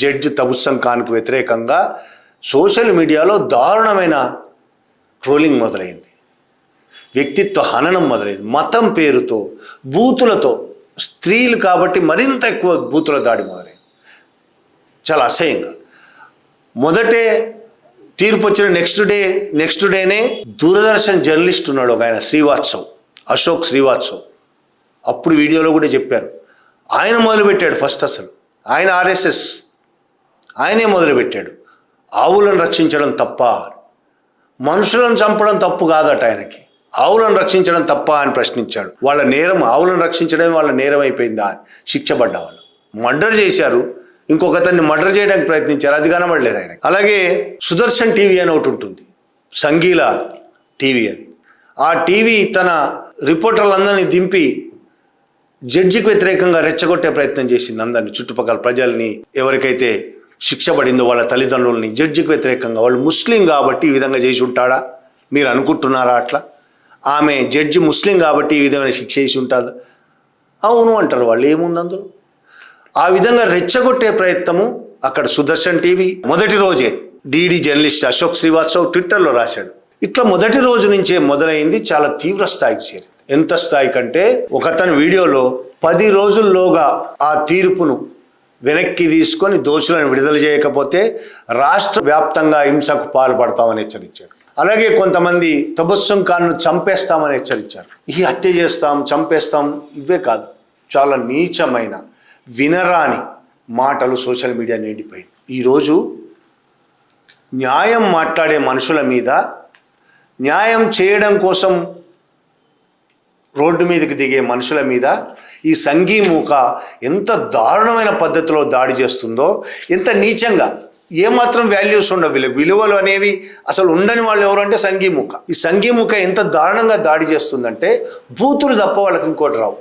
Judge Tabassum ఖాన్కు వ్యతిరేకంగా social మీడియాలో దారుణమైన ట్రోలింగ్ మొదలైంది, వ్యక్తిత్వ హననం మొదలైంది, మతం పేరుతో బూతులతో, స్త్రీలు కాబట్టి మరింత ఎక్కువ బూతుల దాడి మొదలైంది, చాలా అసహ్యంగా. మొదటే తీర్పు వచ్చిన నెక్స్ట్ డేనే దూరదర్శన్ జర్నలిస్ట్ ఉన్నాడు ఒక ఆయన, శ్రీవాత్సవ్, అశోక్ శ్రీవాత్సవ్, అప్పుడు వీడియోలో కూడా చెప్పారు, ఆయన మొదలుపెట్టాడు ఫస్ట్. అసలు ఆయన ఆర్ఎస్ఎస్, ఆయనే మొదలుపెట్టాడు. ఆవులను రక్షించడం తప్ప, మనుషులను చంపడం తప్పు కాదట ఆయనకి, ఆవులను రక్షించడం తప్ప అని ప్రశ్నించాడు. వాళ్ళ నేరం, ఆవులను రక్షించడం వాళ్ళ నేరం అయిపోయిందా అని శిక్ష పడ్డ వాళ్ళు. మర్డర్ చేశారు, ఇంకొకతన్ని మర్డర్ చేయడానికి ప్రయత్నించారు, అది కనబడలేదు ఆయన. అలాగే సుదర్శన్ టీవీ అని ఒకటి ఉంటుంది, సంగీల టీవీ, అది ఆ టీవీ తన రిపోర్టర్లందరినీ దింపి జడ్జికి వ్యతిరేకంగా రెచ్చగొట్టే ప్రయత్నం చేసింది అందరినీ, చుట్టుపక్కల ప్రజల్ని, ఎవరికైతే శిక్ష పడిందో వాళ్ళ తల్లిదండ్రులని. జడ్జికి వ్యతిరేకంగా, వాళ్ళు ముస్లిం కాబట్టి ఈ విధంగా చేసి ఉంటాడా మీరు అనుకుంటున్నారా? అట్లా ఆమె జడ్జి ముస్లిం కాబట్టి ఈ విధమైన శిక్ష చేసి ఉంటుందా? అవును అంటారు వాళ్ళు, ఏముంది అందులో. ఆ విధంగా రెచ్చగొట్టే ప్రయత్నము అక్కడ సుదర్శన్ టీవీ మొదటి రోజే డీడీ జర్నలిస్ట్ అశోక్ శ్రీవాత్సవ్ ట్విట్టర్లో రాశాడు. ఇట్లా మొదటి రోజు నుంచే మొదలైంది, చాలా తీవ్ర స్థాయికి చేరింది. ఎంత స్థాయి కంటే ఒకతని వీడియోలో 10 రోజుల్లోగా ఆ తీర్పును వెనక్కి తీసుకొని దోషులను విడుదల చేయకపోతే రాష్ట్ర వ్యాప్తంగా హింసకు పాల్పడతామని హెచ్చరించాడు. అలాగే కొంతమంది తబస్సుం ఖాన్ను చంపేస్తామని హెచ్చరించారు. ఈ హత్య చేస్తాం, చంపేస్తాం, ఇవే కాదు, చాలా నీచమైన వినరాని మాటలు సోషల్ మీడియా నిండిపోయింది. ఈరోజు న్యాయం మాట్లాడే మనుషుల మీద, న్యాయం చేయడం కోసం రోడ్డు మీదకి దిగే మనుషుల మీద ఈ సంఘీ మూక ఎంత దారుణమైన పద్ధతిలో దాడి చేస్తుందో, ఎంత నీచంగా, ఏమాత్రం వాల్యూస్ ఉండవు వీళ్ళకి, విలువలు అనేవి అసలు ఉండని వాళ్ళు ఎవరంటే సంఘీ మూక. ఈ సంఘీ మూక ఎంత దారుణంగా దాడి చేస్తుందంటే బూతులు తప్ప వాళ్ళకి ఇంకోటి రావు.